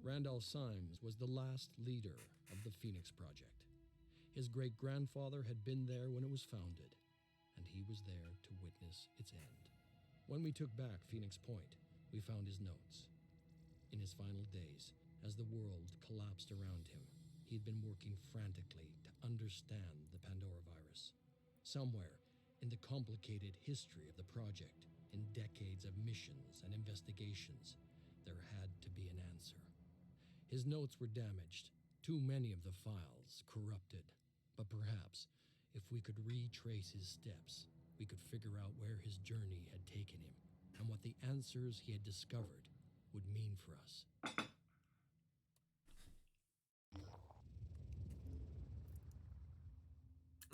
Randall Symes was the last leader of the Phoenix Project. His great-grandfather had been there when it was founded, and he was there to witness its end. When we took back Phoenix Point, we found his notes. In his final days, as the world collapsed around him, he'd been working frantically to understand the Pandora virus. Somewhere in the complicated history of the project, in decades of missions and investigations, there had to be an answer. His notes were damaged, too many of the files corrupted. But perhaps, if we could retrace his steps, we could figure out where his journey had taken him and what the answers he had discovered would mean for us.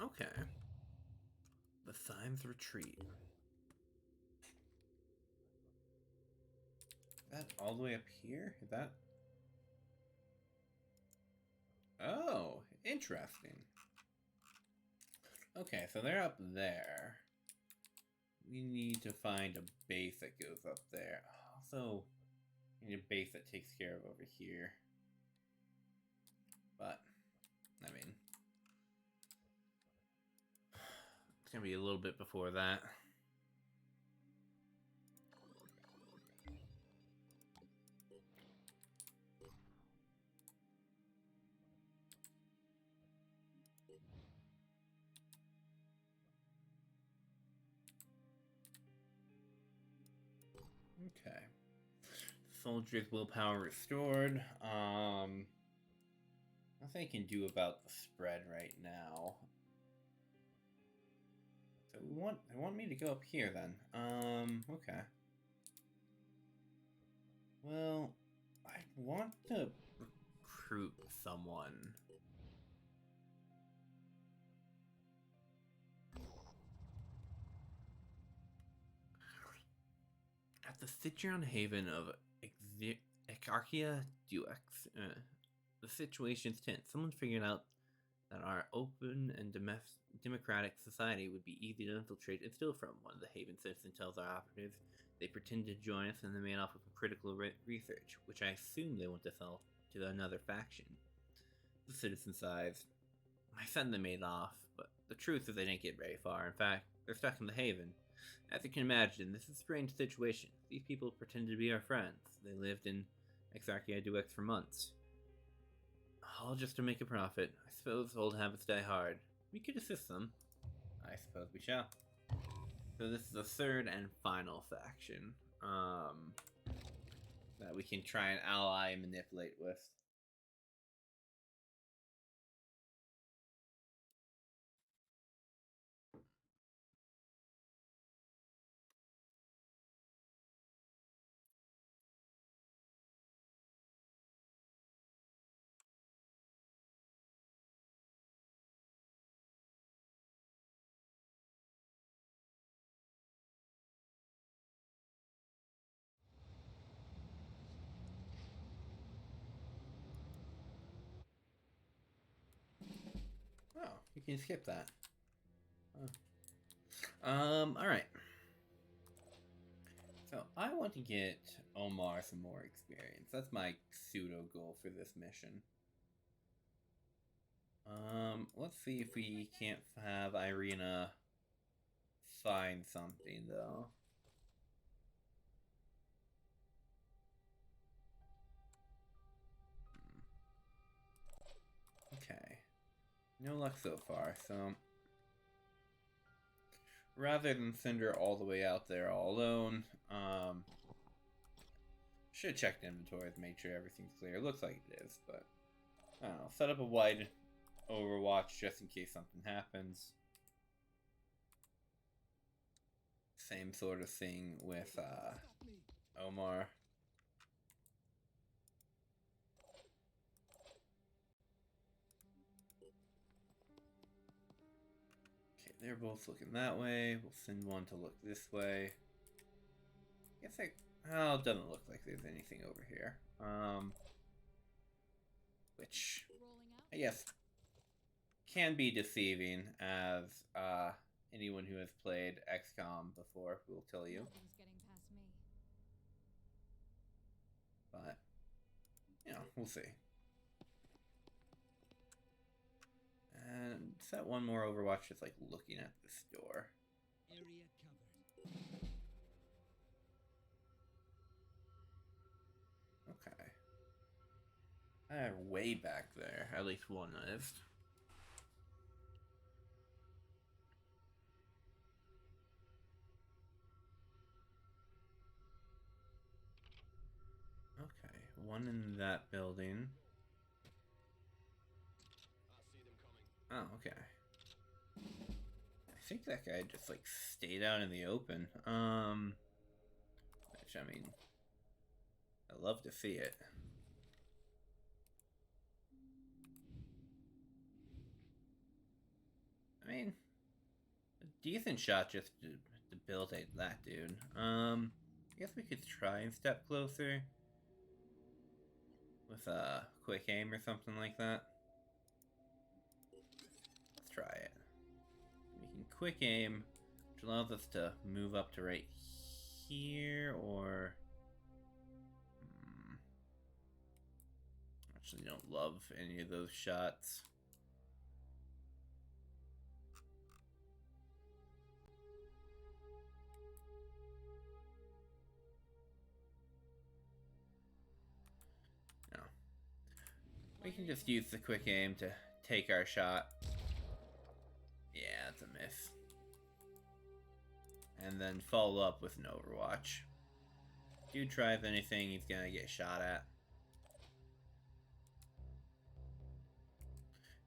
Okay. The Symes Retreat. Is that all the way up here? Is that... Oh, interesting. Okay, so they're up there. We need to find a base that goes up there. Also, we need a base that takes care of over here. But, I mean... It's gonna be a little bit before that. Okay. Soldiers' willpower restored. Nothing I can do about the spread right now. So they want me to go up here then. Okay. Well, I want to recruit someone. At the Citron Haven of Exarchia Duex, the situation's tense. Someone figured out that our open and democratic society would be easy to infiltrate and steal from. One of the Haven citizens tells our operatives they pretend to join us and they made off with critical research, which I assume they want to sell to another faction. The citizen sighs. I sent them made off, but the truth is they didn't get very far. In fact, they're stuck in the Haven. As you can imagine, this is a strange situation. These people pretend to be our friends. They lived in Exarchia Duex for months. All just to make a profit. I suppose old habits die hard. We could assist them. I suppose we shall. So this is the third and final faction. That we can try and ally and manipulate with. Oh, you can skip that. Oh. Alright. So, I want to get Omar some more experience. That's my pseudo goal for this mission. Let's see if we can't have Irina find something, though. Okay. No luck so far, so... Rather than send her all the way out there all alone, should check the inventory to make sure everything's clear. It looks like it is, but... I don't know. Set up a wide overwatch just in case something happens. Same sort of thing with, Omar. They're both looking that way. We'll send one to look this way. I guess oh, it doesn't look like there's anything over here. Which, I guess, can be deceiving, as anyone who has played XCOM before will tell you. But, you know, We'll see. And set one more Overwatch just like looking at this door. Area covered. Okay. Way back there. At least one is. Okay. One in that building. Oh, okay. I think that guy just like stayed out in the open. Which I mean, I love to see it. I mean, a decent shot just to build that dude. I guess we could try and step closer with a quick aim or something like that. Let's try it. We can quick aim, which allows us to move up to right here, or actually don't love any of those shots. No. We can just use the quick aim to take our shot. Yeah, it's a miss. And then follow up with an Overwatch. Dude tries anything, he's gonna get shot at.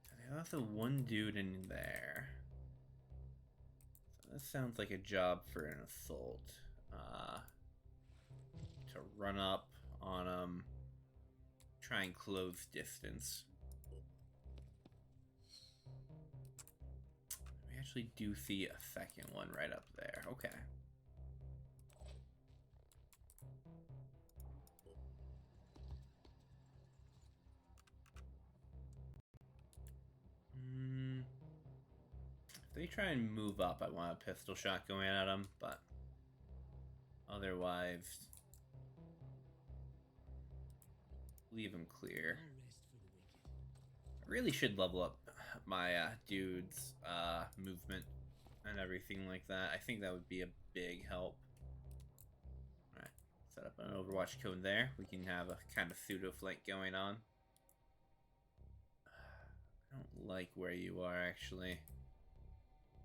So there's also one dude in there. So this sounds like a job for an assault. To run up on him, try and close distance. We actually do see a second one right up there. Okay. If they try and move up, I want a pistol shot going at them, but otherwise, leave them clear. I really should level up my dude's movement and everything like that. I think that would be a big help. Alright, set up an Overwatch code there. We can have a kind of pseudo flank going on. I don't like where you are, actually.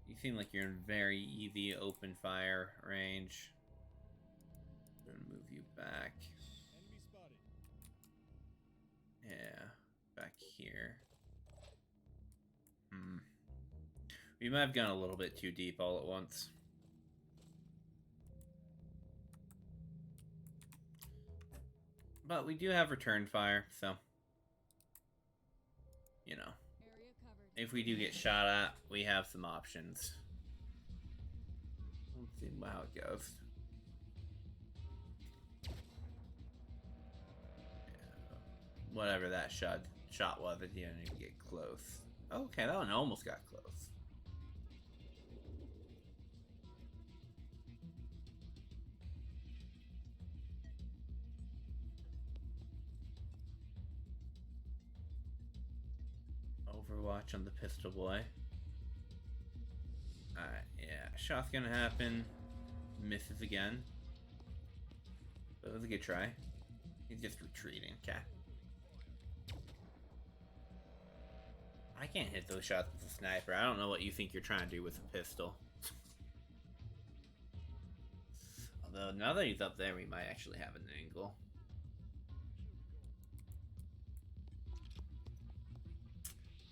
You seem like you're in very easy open fire range. I'm gonna move you back. Enemy spotted. Yeah, back here. We might have gone a little bit too deep all at once. But we do have return fire, so you know. Area covered. If we do get shot at, we have some options. Let's see how it goes. Yeah. Whatever that shot was, it didn't even get close. Okay, that one almost got close. Overwatch on the pistol boy. Alright, yeah. Shot's gonna happen. Misses again. But it was a good try. He's just retreating. Okay. I can't hit those shots with a sniper. I don't know what you think you're trying to do with a pistol. Although, now that he's up there, we might actually have an angle.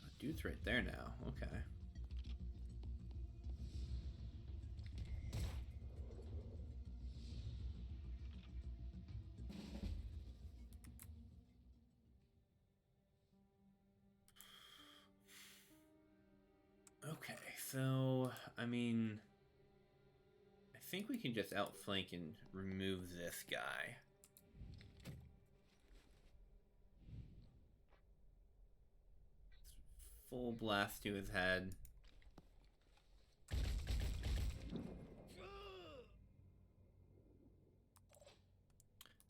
Oh, dude's right there now. Okay. Okay, so, I mean, I think we can just outflank and remove this guy. Full blast to his head.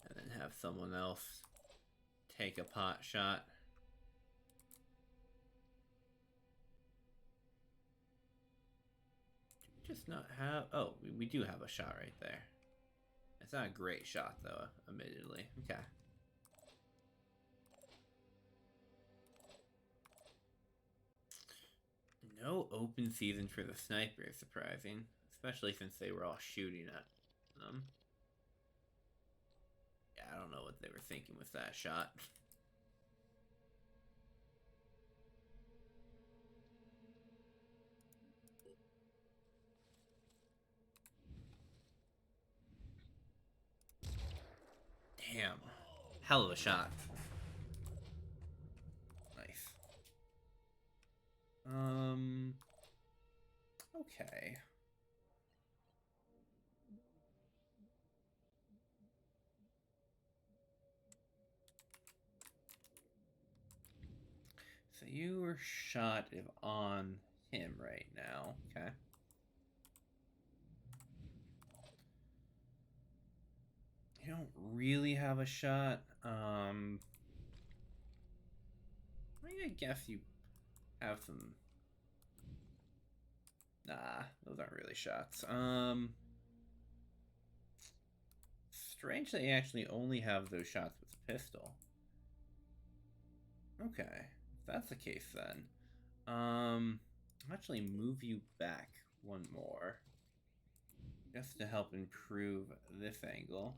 And then have someone else take a pot shot. Just not have... Oh, we do have a shot right there. It's not a great shot, though, admittedly. Okay. No open season for the sniper is surprising, especially since they were all shooting at them. Yeah, I don't know what they were thinking with that shot. Damn. Hell of a shot. Nice. Okay. So you were shot on him right now. Okay. You don't really have a shot. I guess you have some. Nah, those aren't really shots. Strange that you actually only have those shots with a pistol. Okay, if that's the case then. I'll actually move you back one more. Just to help improve this angle.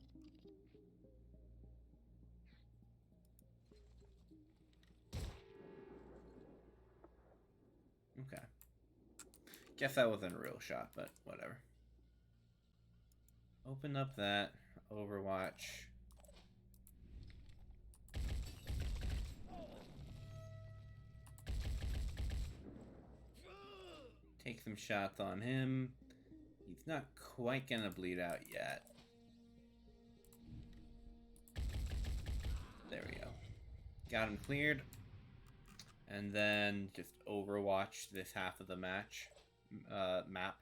Okay. Guess that wasn't a real shot, but whatever. Open up that Overwatch. Take some shots on him. He's not quite gonna bleed out yet. There we go. Got him cleared. And then just Overwatch this half of the match. Map.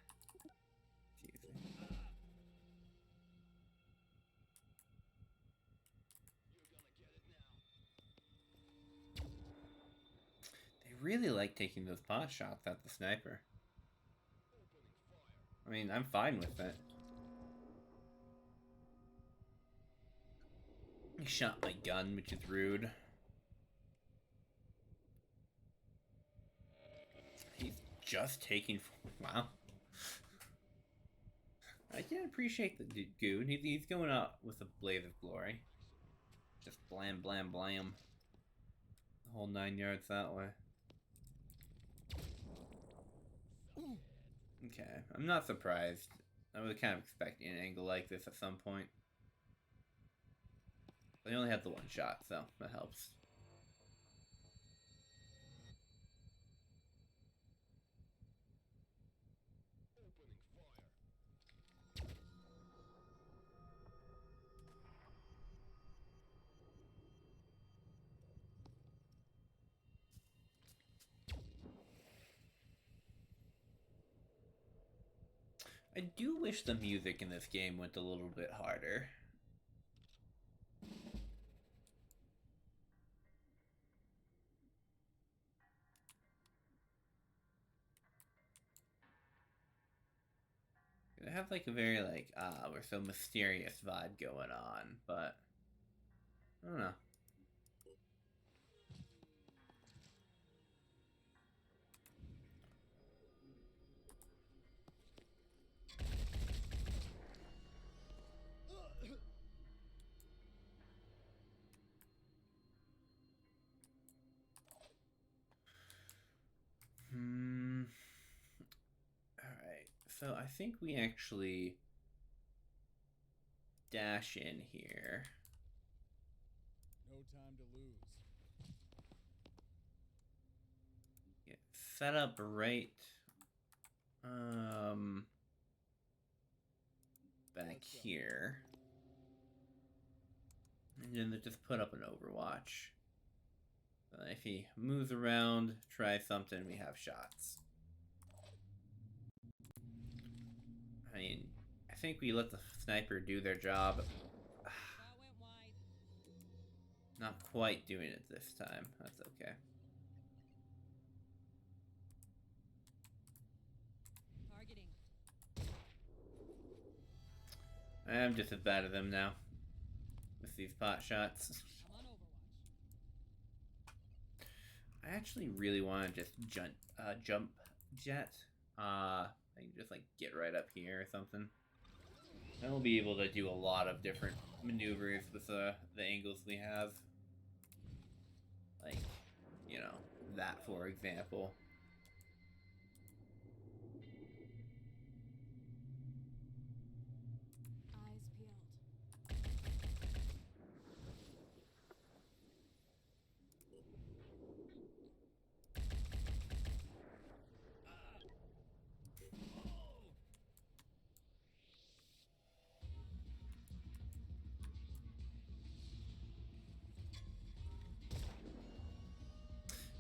Excuse me. They really like taking those pot shots at the sniper. I mean, I'm fine with it. He shot my gun, which is rude. He's just taking... Wow. I can appreciate the dude. He's going out with a blaze of glory. Just blam, blam, blam. The whole 9 yards that way. Okay, I'm not surprised. I was kind of expecting an angle like this at some point. They only had the one shot, so that helps. I do wish the music in this game went a little bit harder. It have like a very like, we're so mysterious vibe going on, but I don't know. Alright, so I think we actually dash in here. No time to lose. Get set up right back here. And then just put up an Overwatch. If he moves around, try something, we have shots. I mean, I think we let the sniper do their job. Not quite doing it this time. That's okay. Targeting. I'm just as bad as them now. With these pot shots. I'm on Overwatch. I actually really want to just jump jet. I can just like get right up here or something. And we'll be able to do a lot of different maneuvers with the angles we have. Like, you know, that for example. Eyes peeled.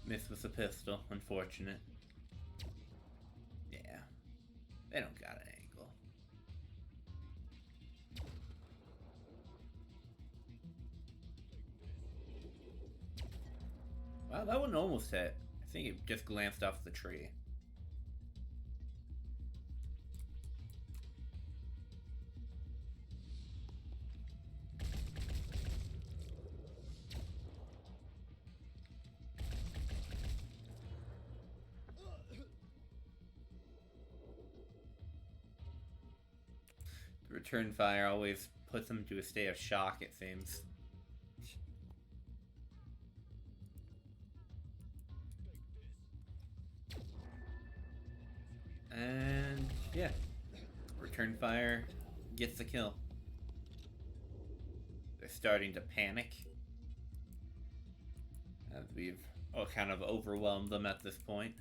Missed with a pistol, unfortunate. Yeah. They don't got an angle. Wow, that one almost hit. I think it just glanced off the tree. The return fire always puts them to a state of shock, it seems. And yeah, return fire gets the kill. They're starting to panic as we've kind of overwhelmed them at this point.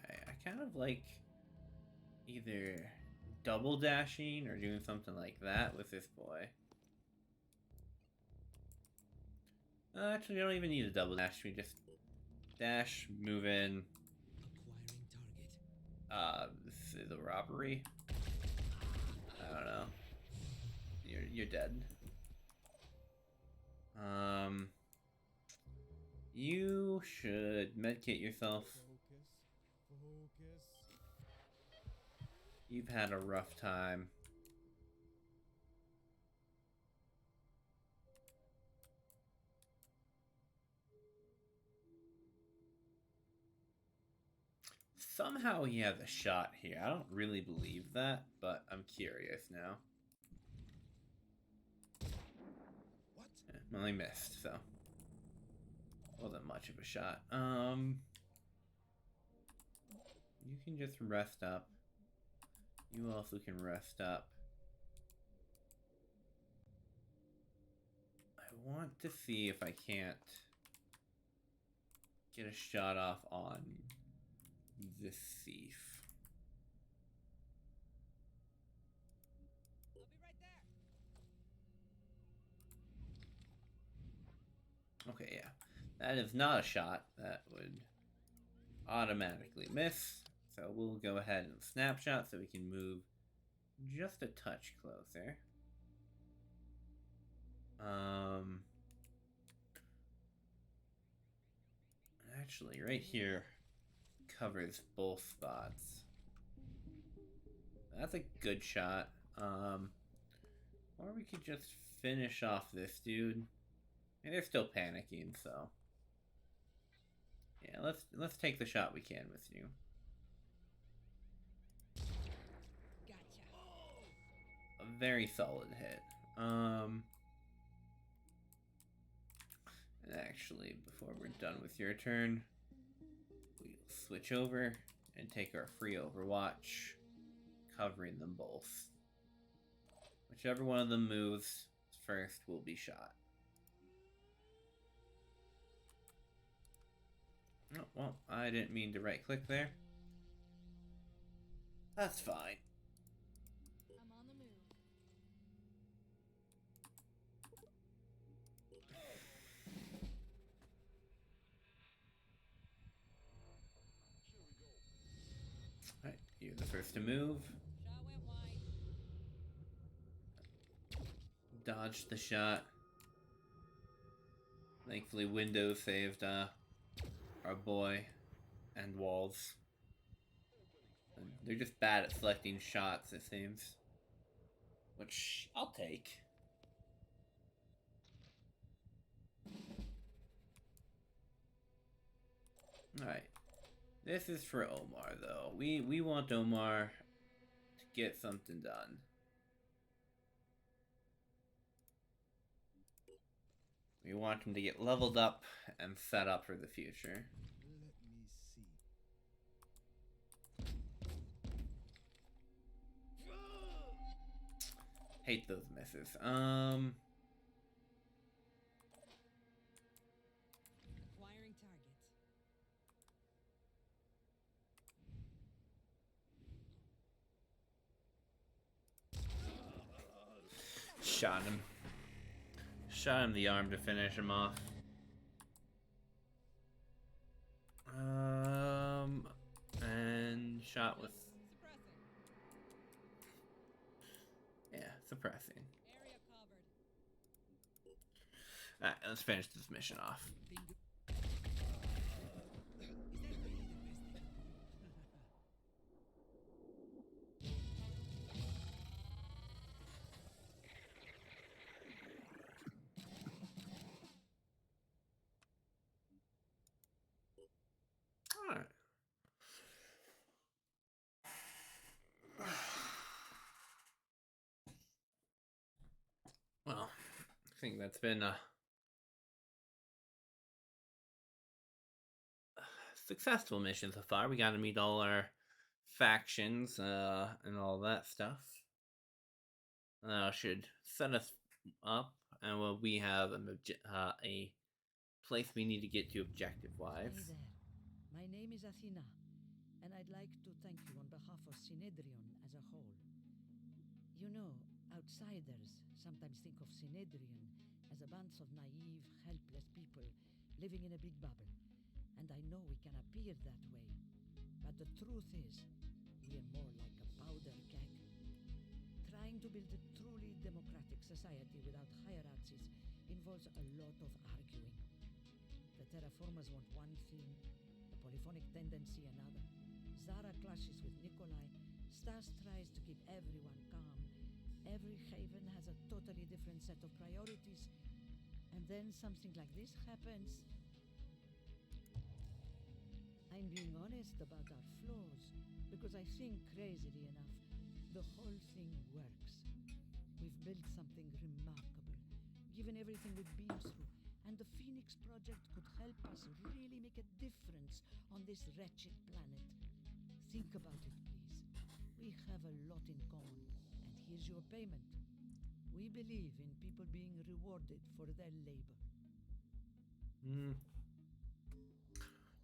I kind of like either double dashing or doing something like that with this boy. Actually, we don't even need a double dash. We just dash, move in. Acquiring target. This is a robbery. I don't know. You're dead. You should medkit yourself. Focus. You've had a rough time. Somehow he has a shot here. I don't really believe that, but I'm curious now. What? Well, he missed, so wasn't much of a shot. You can just rest up. You also can rest up. I want to see if I can't get a shot off on this thief. I'll be right there. Okay, yeah. That is not a shot. That would automatically miss. So we'll go ahead and snapshot so we can move just a touch closer. Actually, right here covers both spots. That's a good shot. Or we could just finish off this dude. And they're still panicking, so yeah, let's take the shot we can with you. Gotcha. A very solid hit. And actually, before we're done with your turn, we'll switch over and take our free Overwatch, covering them both. Whichever one of them moves first will be shot. Oh, well, I didn't mean to right click there. That's fine. I'm on the move. Alright, you're the first to move. Shot went wide. Dodged the shot. Thankfully, Windows saved our boy and Walls. And they're just bad at selecting shots, it seems. Which I'll take. Alright. This is for Omar, though. We want Omar to get something done. We want him to get leveled up and set up for the future. Let me see. Hate those misses. Acquiring target. Shot him. Shot him in the arm to finish him off. And shot with, Suppressing. yeah, suppressing. Area covered. Alright, let's finish this mission off. Alright. Well, I think that's been a successful mission so far. We got to meet all our factions and all that stuff. Should set us up, and we have a place we need to get to objective-wise. Hey there. My name is Athena, and I'd like to thank you on behalf of Synedrion as a whole. You know, outsiders sometimes think of Synedrion as a bunch of naive, helpless people living in a big bubble. And I know we can appear that way. But the truth is, we are more like a powder keg. Trying to build a truly democratic society without hierarchies involves a lot of arguing. The terraformers want one thing, the polyphonic tendency another. Zara clashes with Nikolai, Stas tries to keep everyone calm. Every haven has a totally different set of priorities. And then something like this happens. I'm being honest about our flaws, because I think, crazily enough, the whole thing works. We've built something remarkable, given everything we've been through, and the Phoenix Project could help us really make a difference on this wretched planet. Think about it, please. We have a lot in common, and here's your payment. We believe in people being rewarded for their labor.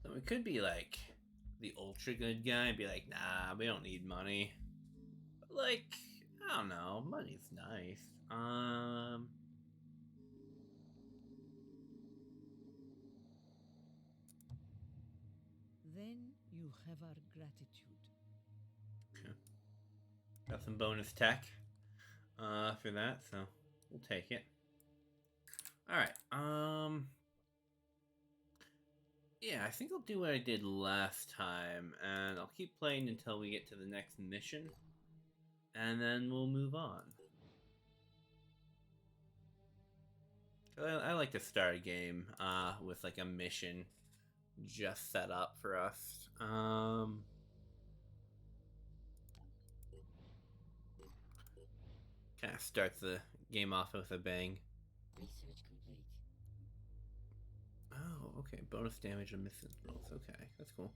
So we could be like the ultra good guy and be like, nah, we don't need money. But like, I don't know, money's nice. Then you have our gratitude. Got some bonus tech for that, so we'll take it. Alright, yeah, I think I'll do what I did last time, and I'll keep playing until we get to the next mission, and then we'll move on. I like to start a game with like a mission just set up for us. Kind of starts the game off with a bang. Research complete. Oh, okay. Bonus damage and missing rolls. Okay, that's cool.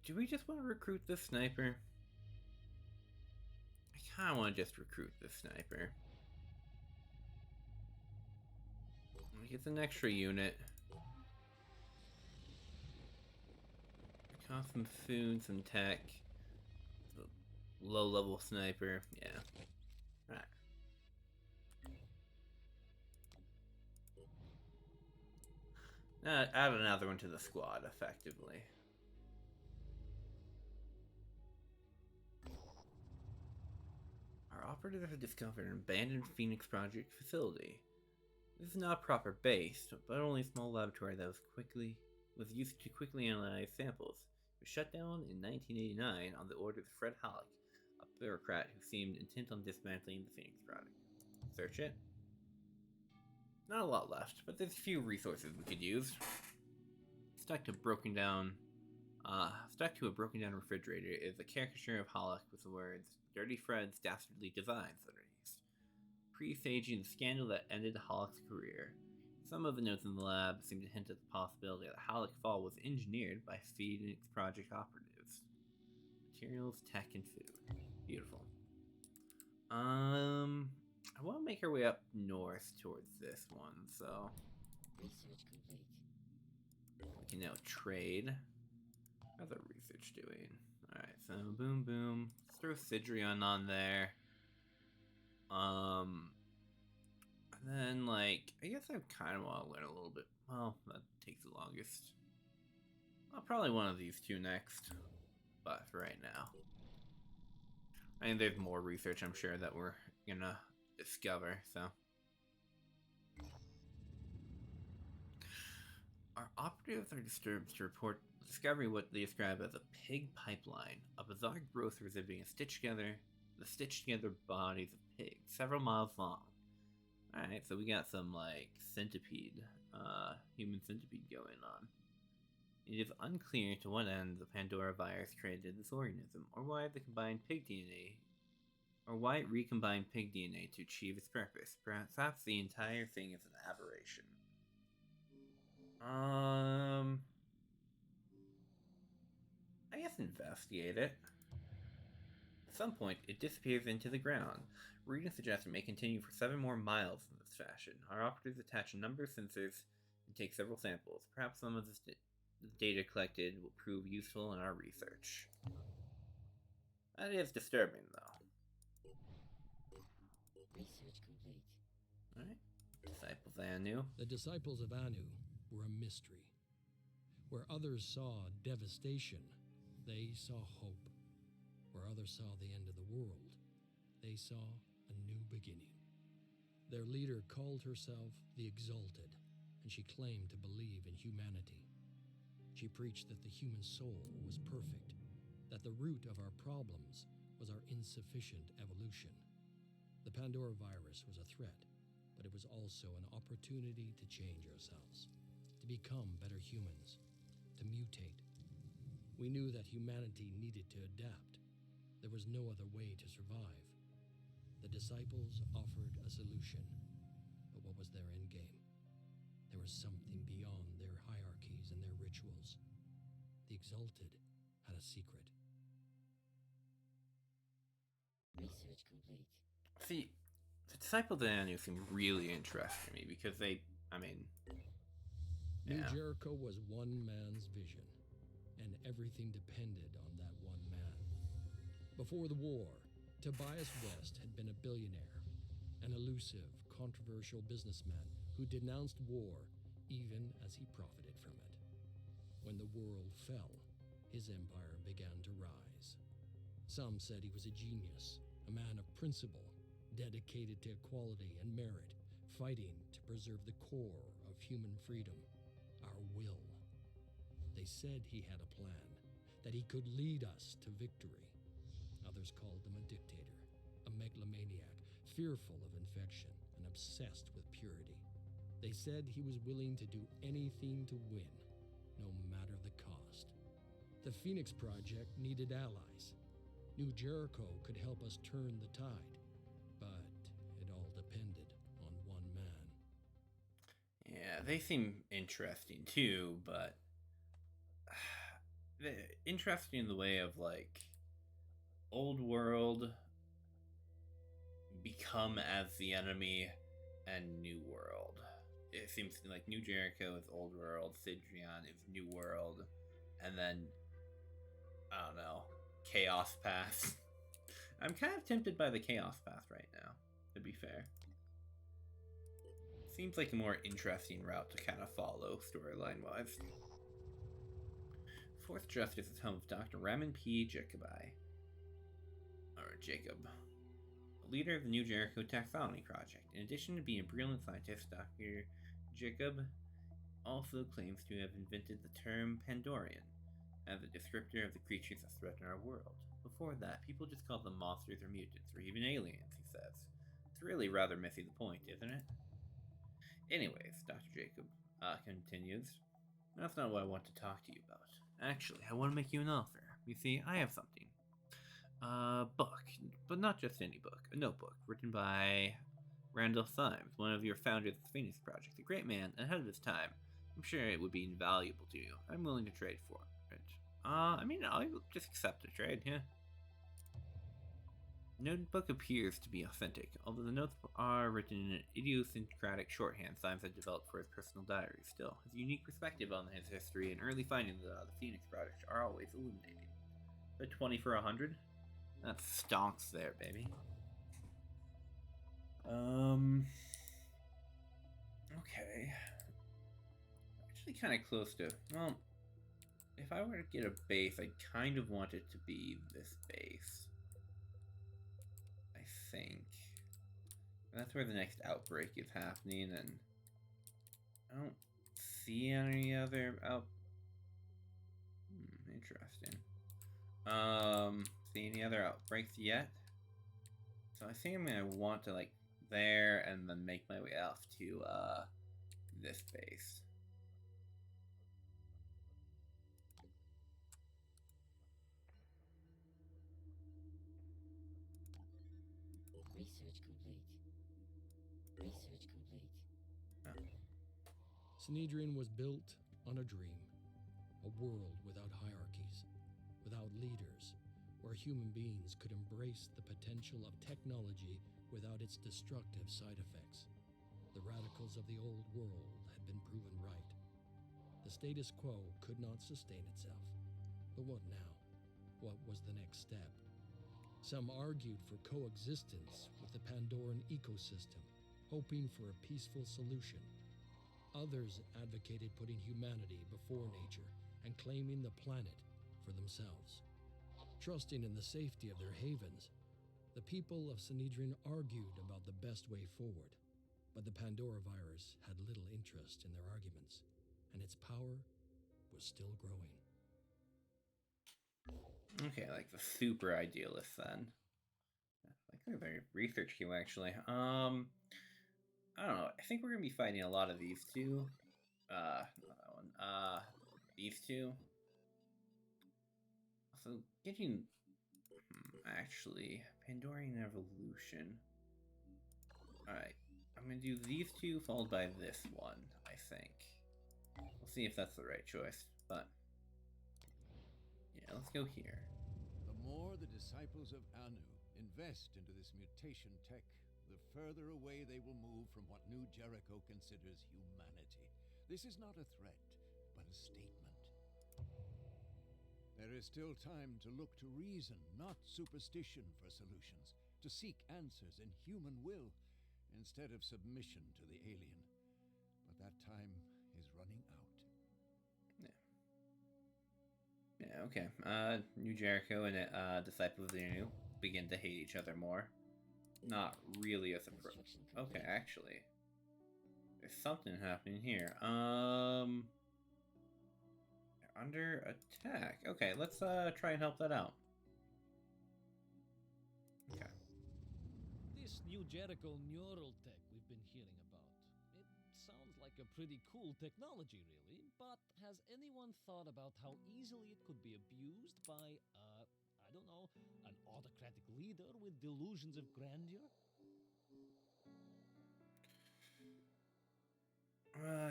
Do we just want to recruit the sniper? I kind of want to just recruit the sniper. It's an extra unit. Got some food, some tech. Low level sniper. Yeah. Right. Add another one to the squad, effectively. Our operatives have discovered an abandoned Phoenix Project facility. This is not a proper base, but only a small laboratory that was used to quickly analyze samples. It was shut down in 1989 on the orders of Fred Halleck, a bureaucrat who seemed intent on dismantling the Phoenix Project. Search it. Not a lot left, but there's a few resources we could use. Stuck to a broken down refrigerator is a caricature of Halleck with the words "Dirty Fred's dastardly designs" underneath, presaging the scandal that ended Halleck's career. Some of the notes in the lab seem to hint at the possibility that Halleck's fall was engineered by Phoenix Project operatives. Materials, tech, and food. Beautiful. I want to make our way up north towards this one, so Research complete. we can now trade. How's our research doing? Alright, so boom boom. Let's throw Sidrion on there. And then, like, I guess I kind of want to learn a little bit. Well, that takes the longest. Well, probably one of these two next. But for right now. I mean, there's more research, I'm sure, that we're gonna discover, so. Our operatives are disturbed to report discovering what they describe as a pig pipeline, a bizarre growth resembling the stitched together bodies of pigs, several miles long. Alright, so we got some, like, centipede, human centipede going on. It is unclear to what end the Pandora virus created this organism, or why it recombined pig DNA to achieve its purpose. Perhaps the entire thing is an aberration. I guess investigate it. At some point, it disappears into the ground. Reading suggests it may continue for 7 more miles in this fashion. Our operatives attach a number of sensors and take several samples. Perhaps some of the data collected will prove useful in our research. That is disturbing, though. Research complete. Alright. Disciples Anu. The disciples of Anu were a mystery. Where others saw devastation, they saw hope. Where others saw the end of the world, they saw a new beginning. Their leader called herself the Exalted, and she claimed to believe in humanity. She preached that the human soul was perfect, that the root of our problems was our insufficient evolution. The Pandora virus was a threat, but it was also an opportunity to change ourselves, to become better humans, to mutate. We knew that humanity needed to adapt. There was no other way to survive. The disciples offered a solution, but what was their end game? There was something beyond their hierarchies and their rituals. The Exalted had a secret. Research complete. See, the Disciples of Anu seem really interesting to me because they, New yeah. Jericho was one man's vision, and everything depended on that one man. Before the war, Tobias West had been a billionaire, an elusive, controversial businessman who denounced war even as he profited from it. When the world fell, his empire began to rise. Some said he was a genius, a man of principle, dedicated to equality and merit, fighting to preserve the core of human freedom, our will. They said he had a plan, that he could lead us to victory. Others called him a dictator, a megalomaniac, fearful of infection and obsessed with purity. They said he was willing to do anything to win, no matter the cost. The Phoenix Project needed allies. New Jericho could help us turn the tide, but it all depended on one man. Yeah, they seem interesting too, but interesting in the way of like old world become as the enemy and new world. It seems like New Jericho is old world, Sidrion is new world, and then I don't know, chaos path. I'm kind of tempted by the chaos path right now, to be fair. Seems like a more interesting route to kind of follow storyline-wise. Fourth Justice is home of Dr. Raman P. Jacobi. Or Jacob. A leader of the New Jericho Taxonomy Project. In addition to being a brilliant scientist, Dr. Jacob also claims to have invented the term Pandorian as a descriptor of the creatures that threaten our world. Before that, people just called them monsters or mutants, or even aliens, he says. It's really rather missing the point, isn't it? Anyways, Dr. Jacob continues. That's not what I want to talk to you about. Actually, I want to make you an offer. You see, I have something. A book, but not just any book. A notebook written by Randall Symes, one of your founders of the Phoenix Project. A great man, ahead of his time. I'm sure it would be invaluable to you. I'm willing to trade for it. I mean, I'll just accept a trade, yeah. The notebook appears to be authentic, although the notes are written in an idiosyncratic shorthand Symes had developed for his personal diary. Still, his unique perspective on his history and early findings of the Phoenix Project are always illuminating. But 20 for 100? That stonks there, baby. Okay. Actually kind of close to, well, if I were to get a base, I'd kind of want it to be this base. I think. That's where the next outbreak is happening, and I don't see any other interesting. See any other outbreaks yet? So I think I'm gonna want to like there and then make my way off to this base. Research complete. Research complete. Synedrion was built on a dream, a world without hierarchies, without leaders, where human beings could embrace the potential of technology without its destructive side effects. The radicals of the old world had been proven right. The status quo could not sustain itself. But what now? What was the next step? Some argued for coexistence with the Pandoran ecosystem, hoping for a peaceful solution. Others advocated putting humanity before nature and claiming the planet for themselves. Trusting in the safety of their havens, the people of Synedrion argued about the best way forward. But the Pandora virus had little interest in their arguments, and its power was still growing. Okay, like the super idealist then. Like they're very research queue actually. I don't know. I think we're gonna be fighting a lot of these two. Not that one. These two. So getting actually Pandorian evolution. Alright. I'm gonna do these two followed by this one, I think. We'll see if that's the right choice, but yeah, let's go here. The more the disciples of Anu invest into this mutation tech, the further away they will move from what New Jericho considers humanity. This is not a threat, but a statement. There is still time to look to reason, not superstition, for solutions. To seek answers in human will, instead of submission to the alien. But that time is running out. Yeah, okay. New Jericho and Disciple of the Anu begin to hate each other more. Not really a surprise. Construction complete. Okay, actually. There's something happening here. They're under attack. Okay, let's try and help that out. Okay. This New Jericho neural tech we've been hearing about. It sounds like a pretty cool technology, really, but has anyone thought about how easily it could be abused by, I don't know, an autocratic leader with delusions of grandeur?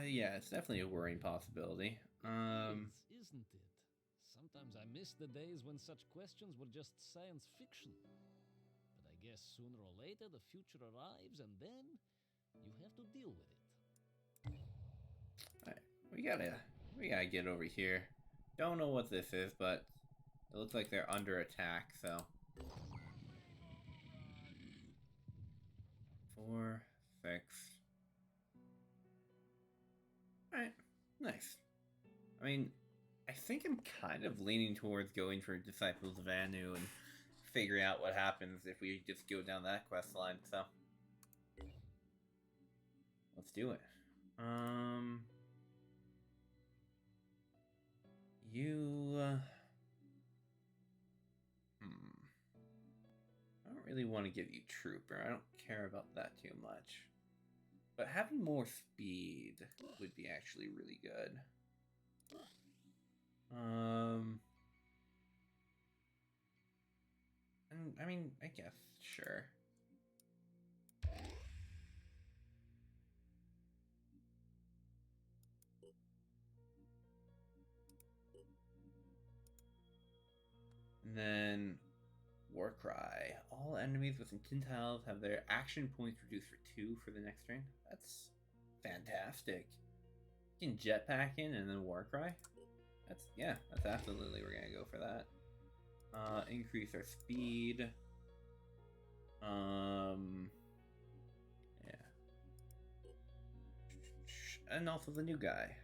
Yeah, it's definitely a worrying possibility. It is, isn't it? Sometimes I miss the days when such questions were just science fiction. But I guess sooner or later the future arrives and then you have to deal with it. Alright, we gotta get over here. Don't know what this is, but It looks like they're under attack, so. 4, 6. Alright, nice. I mean, I think I'm kind of leaning towards going for Disciples of Anu and figuring out what happens if we just go down that quest line, so. Let's do it. I don't really want to give you Trooper. I don't care about that too much. But having more speed would be actually really good. And I mean, I guess, sure. And then Warcry. All enemies with Tintiles have their action points reduced for 2 for the next turn. That's fantastic. You can jetpack in and then Warcry. That's absolutely, we're gonna go for that. Increase our speed. Yeah. And also the new guy.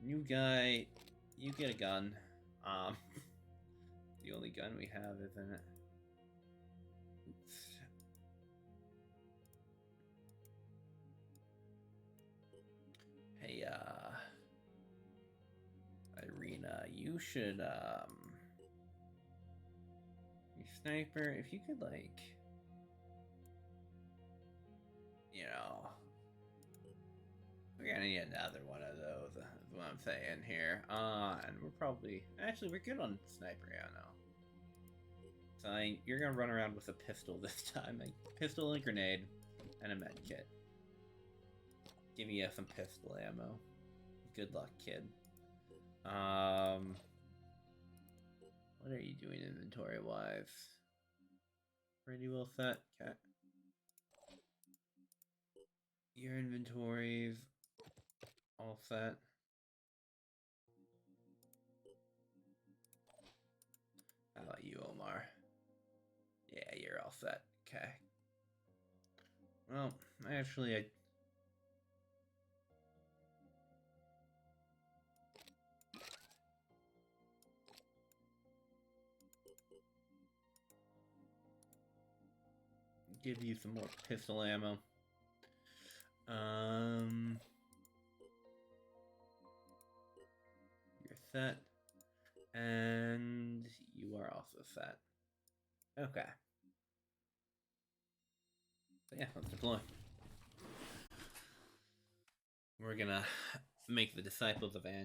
New guy, you get a gun. The only gun we have, isn't it? Oops. Hey, Irina, you should, your sniper, if you could, like, you know, we're gonna need another one of those, is what I'm saying here. And we're probably, actually, we're good on sniper, yeah, no. So you're gonna run around with a pistol this time, like pistol and grenade, and a med kit. Give me some pistol ammo. Good luck, kid. What are you doing inventory-wise? Pretty well set. Okay. Your inventory's all set. How about you, Omar? Yeah, you're all set. Okay. Well, actually, I give you some more pistol ammo. You're set. And you are also set. Okay. So yeah, let's deploy. We're gonna make the Disciples of Anu.